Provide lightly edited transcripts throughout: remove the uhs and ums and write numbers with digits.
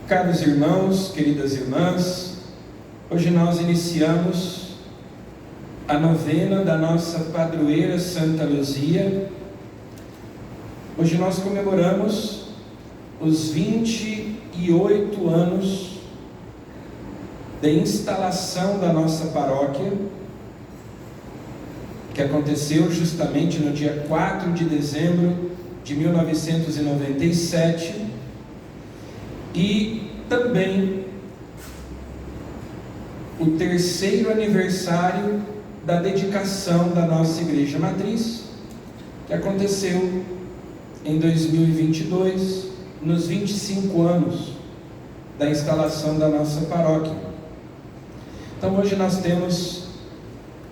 Caros irmãos, queridas irmãs, hoje nós iniciamos a novena da nossa padroeira Santa Luzia. Hoje nós comemoramos os 28 anos de instalação da nossa paróquia, que aconteceu justamente no dia 4 de dezembro de 1997, e também o terceiro aniversário da dedicação da nossa Igreja Matriz, que aconteceu em 2022, nos 25 anos da instalação da nossa paróquia. Então hoje nós temos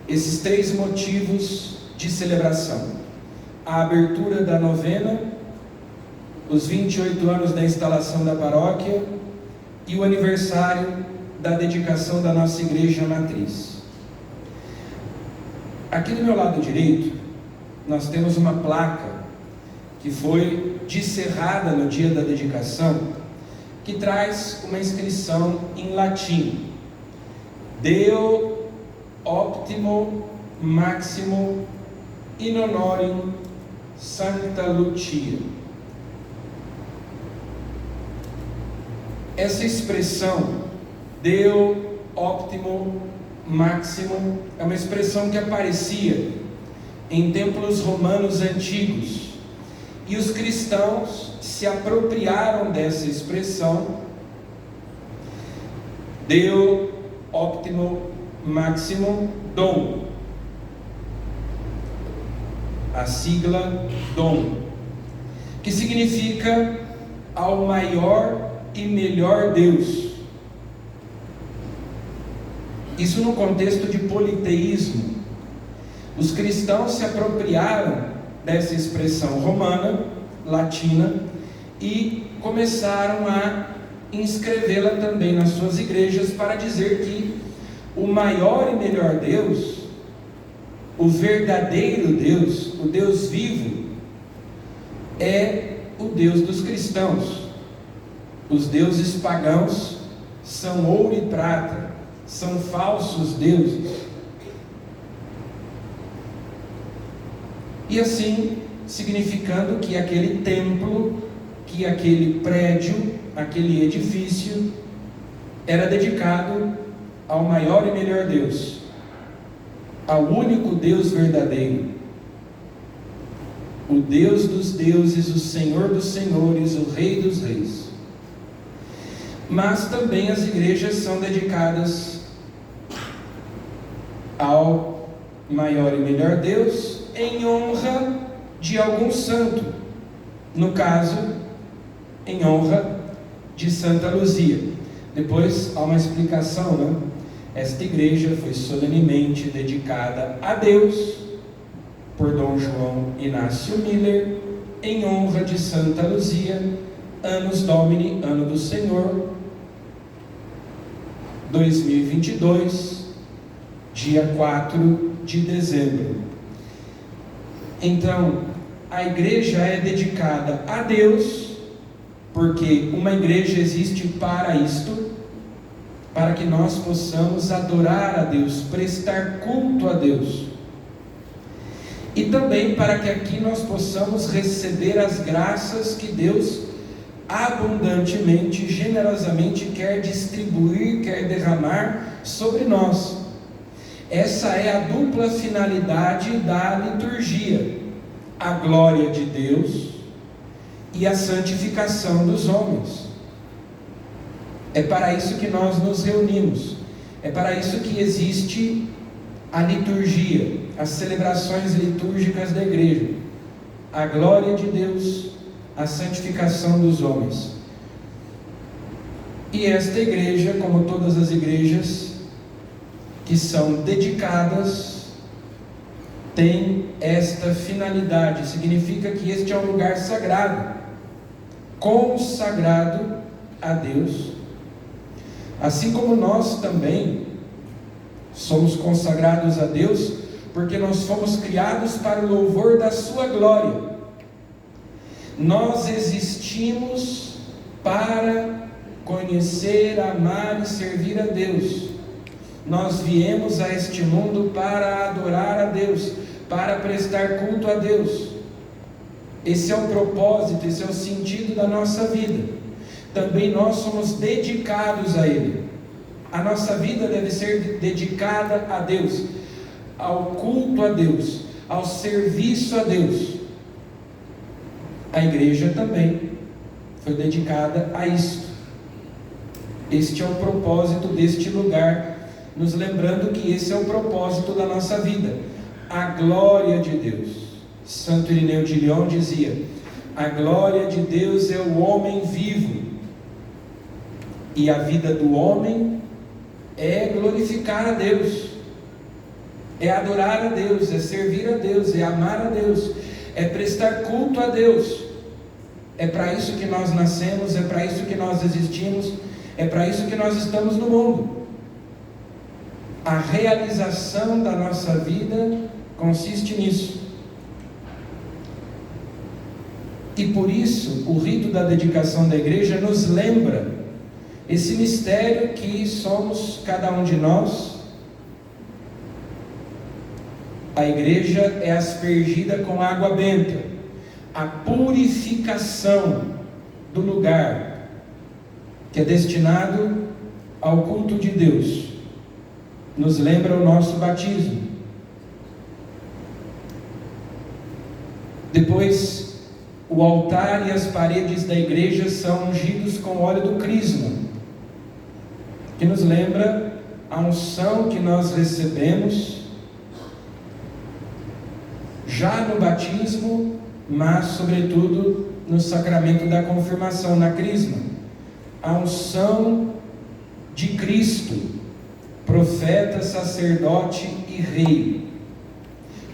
esses três motivos de celebração: a abertura da novena, os 28 anos da instalação da paróquia e o aniversário da dedicação da nossa Igreja Matriz. Aqui do meu lado direito, nós temos uma placa que foi descerrada no dia da dedicação, que traz uma inscrição em latim: Deo optimo maximo in honorem Sancta Lucia. Essa expressão, Deo optimo maximo, é uma expressão que aparecia em templos romanos antigos, e os cristãos se apropriaram dessa expressão, Deo optimo maximo dom, a sigla dom, que significa ao maior e melhor Deus. Isso no contexto de politeísmo. Os cristãos se apropriaram dessa expressão romana, latina, e começaram a inscrevê-la também nas suas igrejas, para dizer que o maior e melhor Deus, o verdadeiro Deus, o Deus vivo, é o Deus dos cristãos. Os deuses pagãos são ouro e prata, são falsos deuses. E assim, significando que aquele templo, que aquele prédio, aquele edifício, era dedicado ao maior e melhor Deus, ao único Deus verdadeiro, o Deus dos deuses, o Senhor dos senhores, o Rei dos reis. Mas também as igrejas são dedicadas ao maior e melhor Deus em honra de algum santo, no caso, em honra de Santa Luzia. Depois há uma explicação, né? Esta igreja foi solenemente dedicada a Deus por Dom João Inácio Miller, em honra de Santa Luzia, Annus Domini, ano do Senhor, 2022, dia 4 de dezembro. Então, a igreja é dedicada a Deus, porque uma igreja existe para isto, para que nós possamos adorar a Deus, prestar culto a Deus, e também para que aqui nós possamos receber as graças que Deus abundantemente, generosamente quer distribuir, quer derramar sobre nós. Essa é a dupla finalidade da liturgia: a glória de Deus e a santificação dos homens. É para isso que nós nos reunimos, é para isso que existe a liturgia, as celebrações litúrgicas da igreja: a glória de Deus, a santificação dos homens. E esta igreja, como todas as igrejas que são dedicadas, tem esta finalidade. Significa que este é um lugar sagrado, consagrado a Deus, assim como nós também somos consagrados a Deus, porque nós fomos criados para o louvor da sua glória. Nós existimos para conhecer, amar e servir a Deus. Nós viemos a este mundo para adorar a Deus, para prestar culto a Deus. Esse é o propósito, esse é o sentido da nossa vida. Também nós somos dedicados a Ele. A nossa vida deve ser dedicada a Deus, ao culto a Deus, ao serviço a Deus. A igreja também foi dedicada a isto. Este é o propósito deste lugar, nos lembrando que esse é o propósito da nossa vida, a glória de Deus. Santo Irineu de Lyon dizia: a glória de Deus é o homem vivo, e a vida do homem é glorificar a Deus, é adorar a Deus, é servir a Deus, é amar a Deus, é prestar culto a Deus. É para isso que nós nascemos, é para isso que nós existimos, é para isso que nós estamos no mundo. A realização da nossa vida consiste nisso. E por isso, o rito da dedicação da igreja nos lembra esse mistério que somos cada um de nós. A igreja é aspergida com água benta, a purificação do lugar que é destinado ao culto de Deus. Nos lembra o nosso batismo. Depois, o altar e as paredes da igreja são ungidos com óleo do crisma, que nos lembra a unção que nós recebemos já no batismo, mas sobretudo no sacramento da confirmação, na crisma. A unção de Cristo, profeta, sacerdote e rei,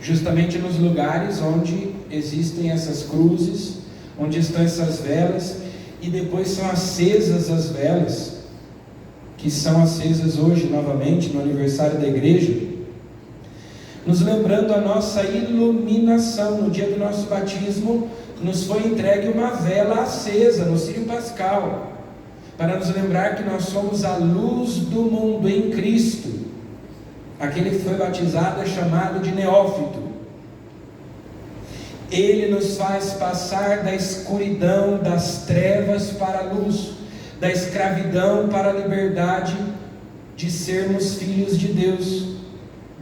justamente nos lugares onde existem essas cruzes, onde estão essas velas, e depois são acesas as velas, que são acesas hoje novamente no aniversário da igreja, nos lembrando a nossa iluminação. No dia do nosso batismo nos foi entregue uma vela acesa no Círio Pascal, para nos lembrar que nós somos a luz do mundo em Cristo. Aquele que foi batizado é chamado de neófito. Ele nos faz passar da escuridão, das trevas para a luz, da escravidão para a liberdade, de sermos filhos de Deus,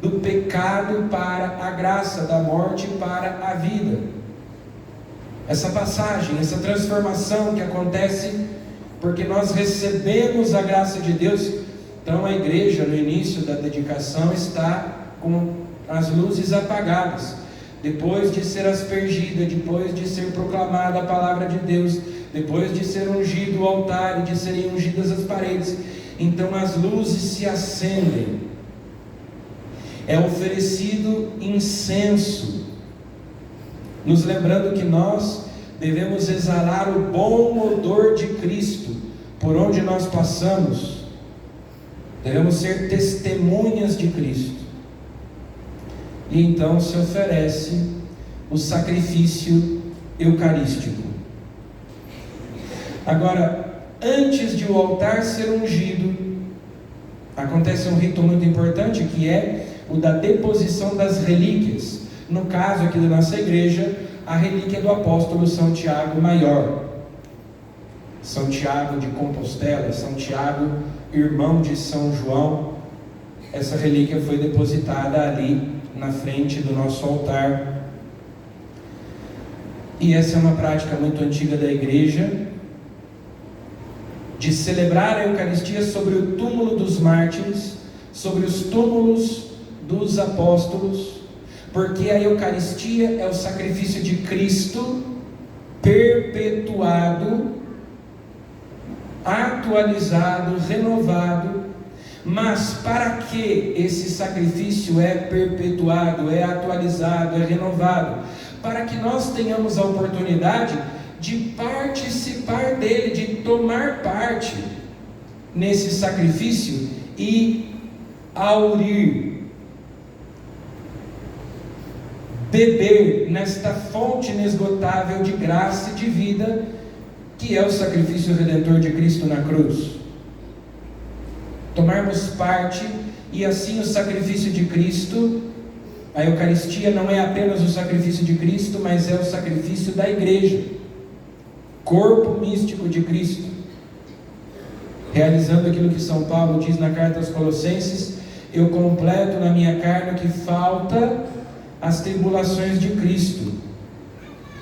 do pecado para a graça, da morte para a vida. Essa passagem, essa transformação que acontece porque nós recebemos a graça de Deus. Então a igreja, no início da dedicação, está com as luzes apagadas, depois de ser aspergida, depois de ser proclamada a palavra de Deus, depois de ser ungido o altar e de serem ungidas as paredes, então as luzes se acendem, é oferecido incenso, nos lembrando que nós devemos exalar o bom odor de Cristo por onde nós passamos. Devemos ser testemunhas de Cristo. E então se oferece o sacrifício eucarístico. Agora, antes de o altar ser ungido, acontece um rito muito importante, que é o da deposição das relíquias. No caso aqui da nossa igreja, a relíquia do apóstolo São Tiago Maior, São Tiago de Compostela, São Tiago, irmão de São João. Essa relíquia foi depositada ali na frente do nosso altar. E essa é uma prática muito antiga da igreja, de celebrar a Eucaristia sobre o túmulo dos mártires, sobre os túmulos dos apóstolos, porque a Eucaristia é o sacrifício de Cristo perpetuado, atualizado, renovado. Mas para que esse sacrifício é perpetuado, é atualizado, é renovado? Para que nós tenhamos a oportunidade de participar dele, de tomar parte nesse sacrifício e aurir, beber nesta fonte inesgotável de graça e de vida, que é o sacrifício redentor de Cristo na cruz. tomarmos parte, e assim o sacrifício de Cristo, a Eucaristia não é apenas o sacrifício de Cristo, mas é o sacrifício da igreja, corpo místico de Cristo, realizando aquilo que São Paulo diz na carta aos Colossenses: eu completo na minha carne o que falta às tribulações de Cristo,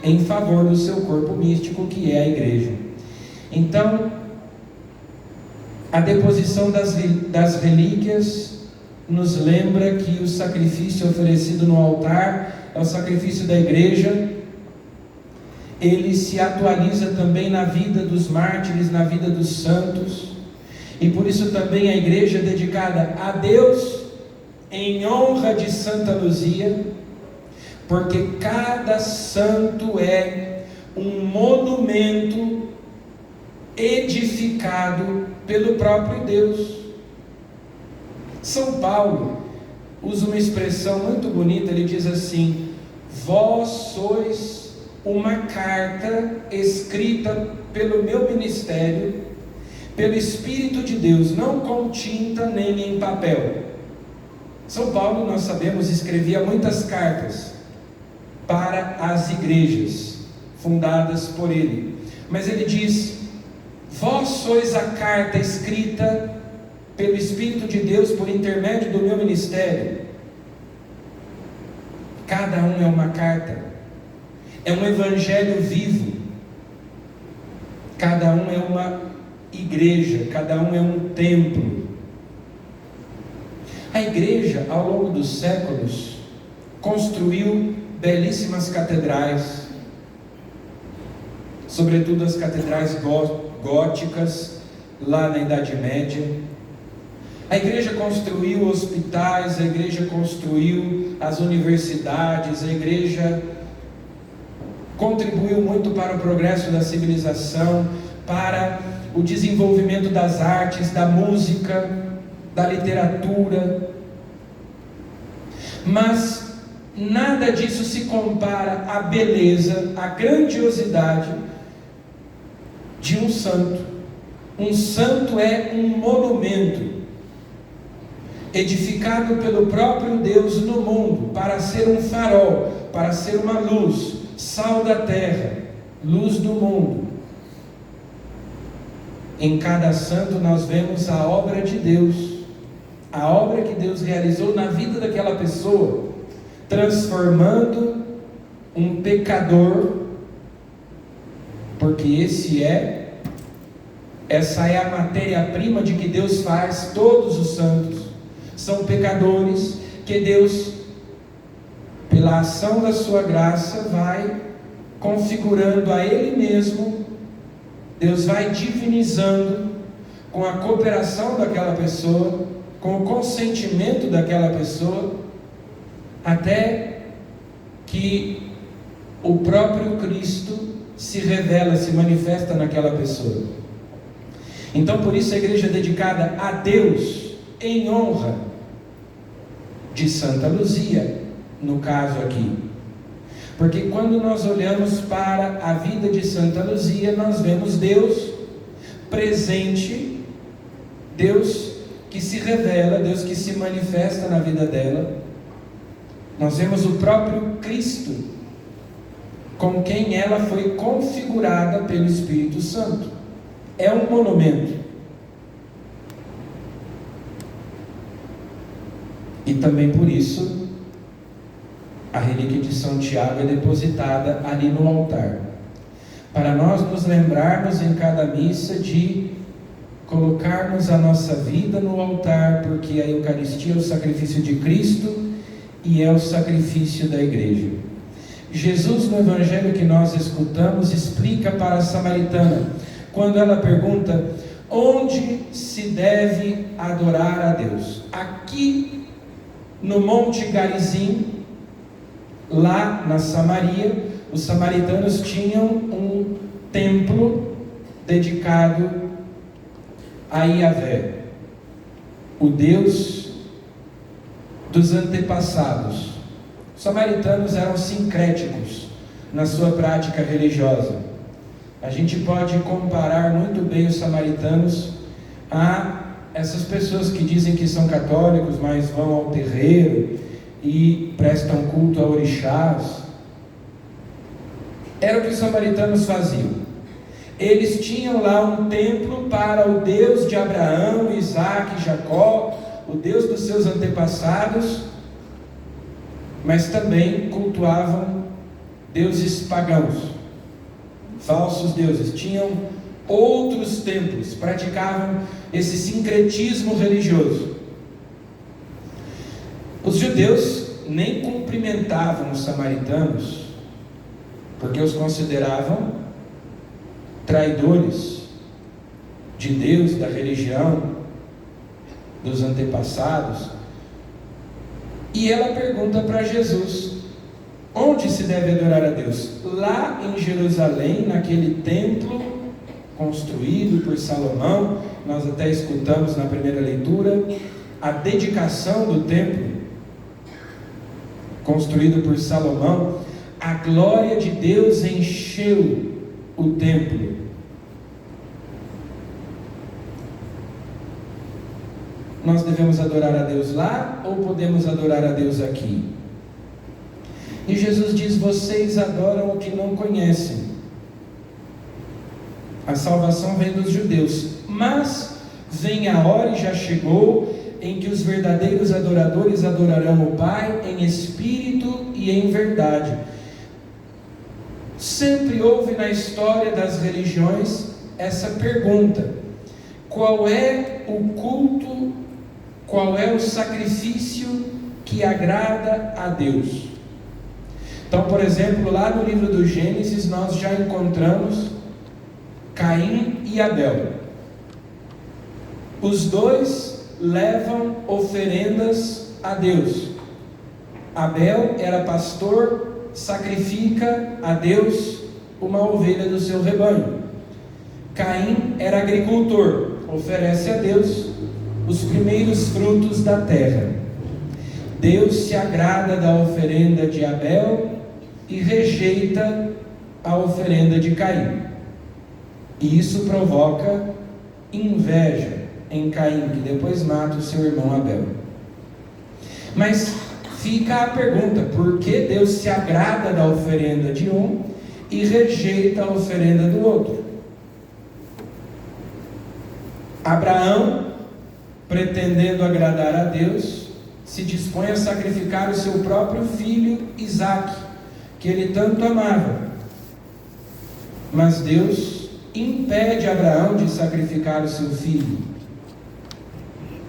em favor do seu corpo místico, que é a igreja. Então, a deposição das relíquias nos lembra que o sacrifício oferecido no altar é o sacrifício da igreja. Ele se atualiza também na vida dos mártires, na vida dos santos, e por isso também a igreja é dedicada a Deus em honra de Santa Luzia, porque cada santo é um monumento edificado pelo próprio Deus. São Paulo usa uma expressão muito bonita, ele diz assim: vós sois uma carta escrita pelo meu ministério, pelo Espírito de Deus, não com tinta nem em papel. São Paulo, nós sabemos, escrevia muitas cartas para as igrejas fundadas por ele, mas ele diz: vós sois a carta escrita pelo Espírito de Deus por intermédio do meu ministério. Cada um é uma carta, é um evangelho vivo, cada um é uma igreja, cada um é um templo. A igreja, ao longo dos séculos, construiu belíssimas catedrais, sobretudo as catedrais góticas, lá na Idade Média. A igreja construiu hospitais, a igreja construiu as universidades, a igreja contribuiu muito para o progresso da civilização, para o desenvolvimento das artes, da música, da literatura. Mas nada disso se compara à beleza, à grandiosidade de um santo. Um santo é um monumento edificado pelo próprio Deus no mundo, para ser um farol, para ser uma luz, sal da terra, luz do mundo. Em cada santo nós vemos a obra de Deus, a obra que Deus realizou na vida daquela pessoa, transformando um pecador, porque essa é a matéria-prima de que Deus faz todos os santos. São pecadores que Deus, pela ação da sua graça, vai configurando a Ele mesmo. Deus vai divinizando com a cooperação daquela pessoa, com o consentimento daquela pessoa, até que o próprio Cristo se revela, se manifesta naquela pessoa. Então, por isso a igreja é dedicada a Deus em honra de Santa Luzia, no caso aqui. Porque quando nós olhamos para a vida de Santa Luzia, nós vemos Deus presente, Deus que se revela, Deus que se manifesta na vida dela. Nós vemos o próprio Cristo, com quem ela foi configurada pelo Espírito Santo. É um monumento. E também por isso a relíquia de São Tiago é depositada ali no altar, para nós nos lembrarmos em cada missa de colocarmos a nossa vida no altar, porque a Eucaristia é o sacrifício de Cristo e é o sacrifício da igreja. Jesus, no evangelho que nós escutamos, explica para a samaritana, quando ela pergunta: onde se deve adorar a Deus? Aqui no Monte Garizim, lá na Samaria, os samaritanos tinham um templo dedicado a Yahvé, o Deus dos antepassados. Os samaritanos eram sincréticos na sua prática religiosa. A gente pode comparar muito bem os samaritanos a essas pessoas que dizem que são católicos, mas vão ao terreiro e prestam culto a orixás, era o que os samaritanos faziam. Eles tinham lá um templo para o Deus de Abraão, Isaac e Jacó, o Deus dos seus antepassados, mas também cultuavam deuses pagãos, falsos deuses. Tinham outros templos, praticavam esse sincretismo religioso. Os judeus nem cumprimentavam os samaritanos, porque os consideravam traidores de Deus, da religião, dos antepassados. E ela pergunta para Jesus: onde se deve adorar a Deus? Lá em Jerusalém, naquele templo construído por Salomão. Nós até escutamos na primeira leitura a dedicação do templo construído por Salomão. A glória de Deus encheu o templo. Nós devemos adorar a Deus lá ou podemos adorar a Deus aqui? E Jesus diz: vocês adoram o que não conhecem. A salvação vem dos judeus, mas vem a hora, e já chegou, em que os verdadeiros adoradores adorarão o Pai em espírito e em verdade. Sempre houve na história das religiões essa pergunta: qual é o culto, qual é o sacrifício que agrada a Deus? Então, por exemplo, lá no livro do Gênesis nós já encontramos Caim e Abel. Os dois levam oferendas a Deus. Abel era pastor, sacrifica a Deus uma ovelha do seu rebanho. Caim era agricultor, oferece a Deus os primeiros frutos da terra. Deus se agrada da oferenda de Abel e rejeita a oferenda de Caim. E isso provoca inveja em Caim, que depois mata o seu irmão Abel. Mas fica a pergunta: por que Deus se agrada da oferenda de um e rejeita a oferenda do outro? Abraão, pretendendo agradar a Deus, se dispõe a sacrificar o seu próprio filho Isaque, que ele tanto amava. Mas Deus impede Abraão de sacrificar o seu filho,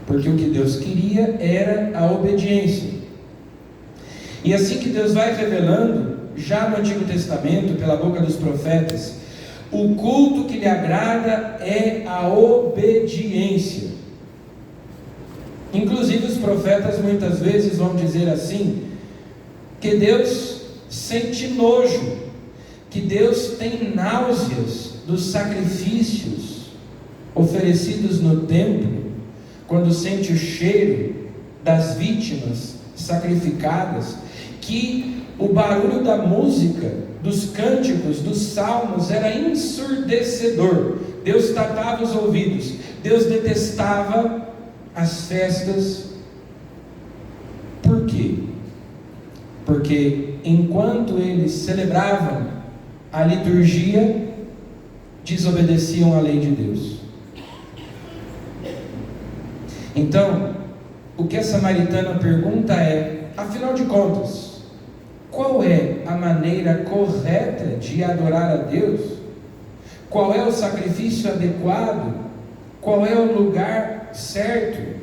porque o que Deus queria era a obediência. E assim que Deus vai revelando, já no Antigo Testamento, pela boca dos profetas, o culto que lhe agrada é a obediência. Inclusive os profetas muitas vezes vão dizer assim, que Deus sente nojo, que Deus tem náuseas dos sacrifícios oferecidos no templo, quando sente o cheiro das vítimas sacrificadas, que o barulho da música, dos cânticos, dos salmos era ensurdecedor. Deus tapava os ouvidos. Deus detestava as festas. Por quê? Porque enquanto eles celebravam a liturgia, desobedeciam à lei de Deus. Então, o que a samaritana pergunta é: afinal de contas, qual é a maneira correta de adorar a Deus? Qual é o sacrifício adequado? Qual é o lugar certo?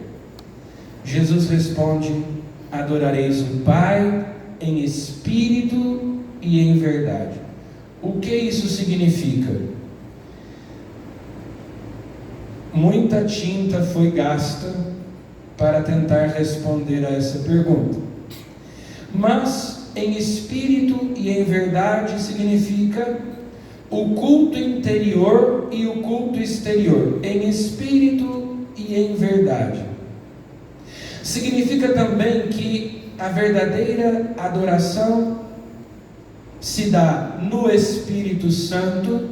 Jesus responde: adorareis o Pai em espírito e em verdade. O que isso significa? Muita tinta foi gasta para tentar responder a essa pergunta. Mas em espírito e em verdade significa o culto interior e o culto exterior, em espírito e em verdade. Significa também que a verdadeira adoração se dá no Espírito Santo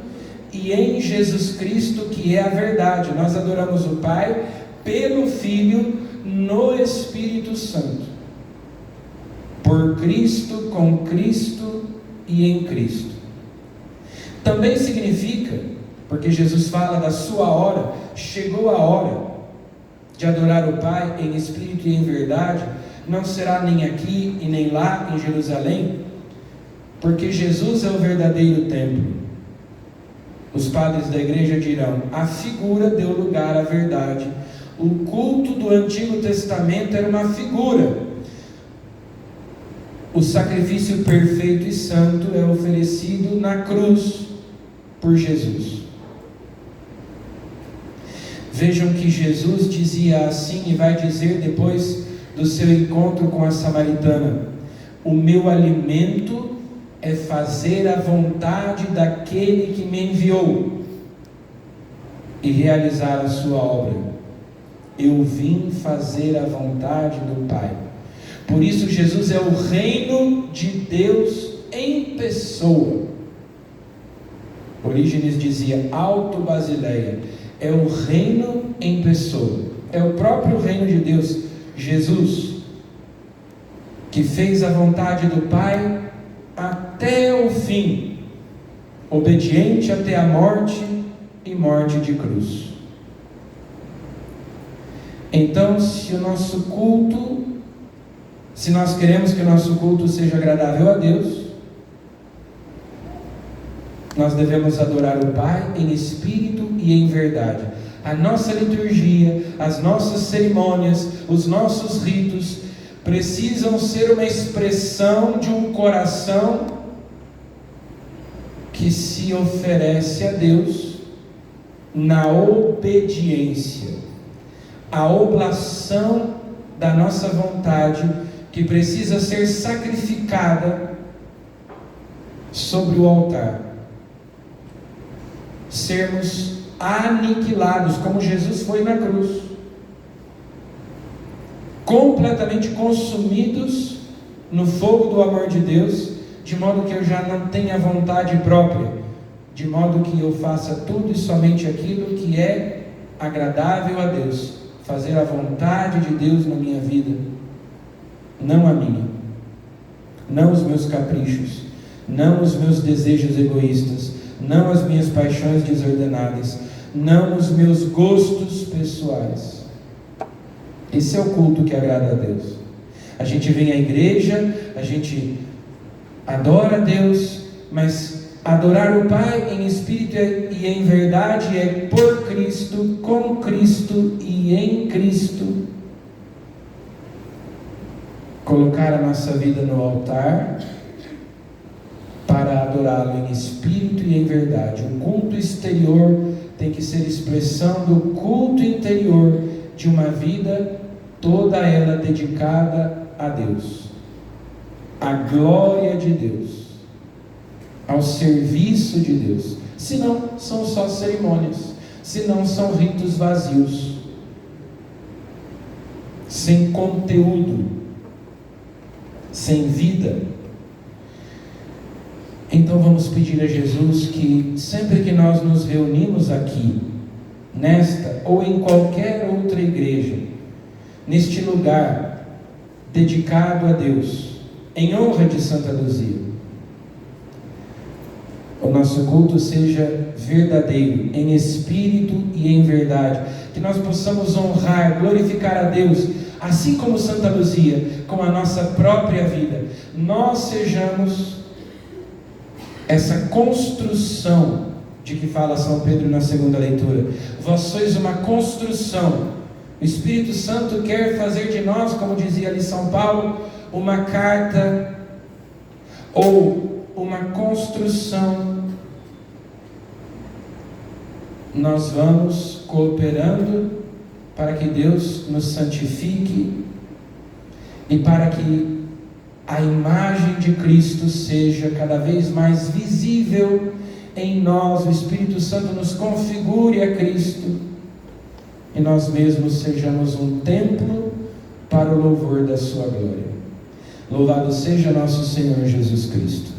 e em Jesus Cristo, que é a verdade. Nós adoramos o Pai pelo Filho, no Espírito Santo, por Cristo, com Cristo e em Cristo. Também significa, porque Jesus fala da sua hora, chegou a hora de adorar o Pai em espírito e em verdade, não será nem aqui e nem lá em Jerusalém, porque Jesus é o verdadeiro templo. Os padres da igreja dirão: a figura deu lugar à verdade. O culto do Antigo Testamento era uma figura. O sacrifício perfeito e santo é oferecido na cruz por Jesus. Vejam que Jesus dizia assim, e vai dizer depois do seu encontro com a samaritana: o meu alimento é fazer a vontade daquele que me enviou e realizar a sua obra. Eu vim fazer a vontade do Pai. Por isso Jesus é o reino de Deus em pessoa. Orígenes dizia: Alto Basileia, é o reino em pessoa, é o próprio reino de Deus, Jesus, que fez a vontade do Pai até o fim, obediente até a morte e morte de cruz. Então, se nós queremos que o nosso culto seja agradável a Deus, nós devemos adorar o Pai em espírito e em verdade. A nossa liturgia, as nossas cerimônias, os nossos ritos precisam ser uma expressão de um coração que se oferece a Deus na obediência, a oblação da nossa vontade, que precisa ser sacrificada sobre o altar. Sermos aniquilados, como Jesus foi na cruz, completamente consumidos no fogo do amor de Deus, de modo que eu já não tenha vontade própria, de modo que eu faça tudo e somente aquilo que é agradável a Deus, fazer a vontade de Deus na minha vida, não a minha, não os meus caprichos, não os meus desejos egoístas, não as minhas paixões desordenadas, não os meus gostos pessoais. Esse é o culto que agrada a Deus. A gente vem à igreja, a gente adora a Deus, mas adorar o Pai em espírito e em verdade é por Cristo, com Cristo e em Cristo. Colocar a nossa vida no altar para adorá-lo em espírito e em verdade. O culto exterior tem que ser expressão do culto interior de uma vida toda ela dedicada a Deus, à glória de Deus, ao serviço de Deus. Senão são só cerimônias, senão são ritos vazios, sem conteúdo, sem vida. Então vamos pedir a Jesus que sempre que nós nos reunimos aqui, nesta ou em qualquer outra igreja, neste lugar dedicado a Deus, em honra de Santa Luzia, o nosso culto seja verdadeiro, em espírito e em verdade, que nós possamos honrar, glorificar a Deus, assim como Santa Luzia, com a nossa própria vida. Nós sejamos essa construção de que fala São Pedro na segunda leitura. Vós sois uma construção. O Espírito Santo quer fazer de nós, como dizia ali São Paulo, uma carta ou uma construção. Nós vamos cooperando para que Deus nos santifique e para que a imagem de Cristo seja cada vez mais visível em nós. O Espírito Santo nos configure a Cristo e nós mesmos sejamos um templo para o louvor da sua glória. Louvado seja nosso Senhor Jesus Cristo.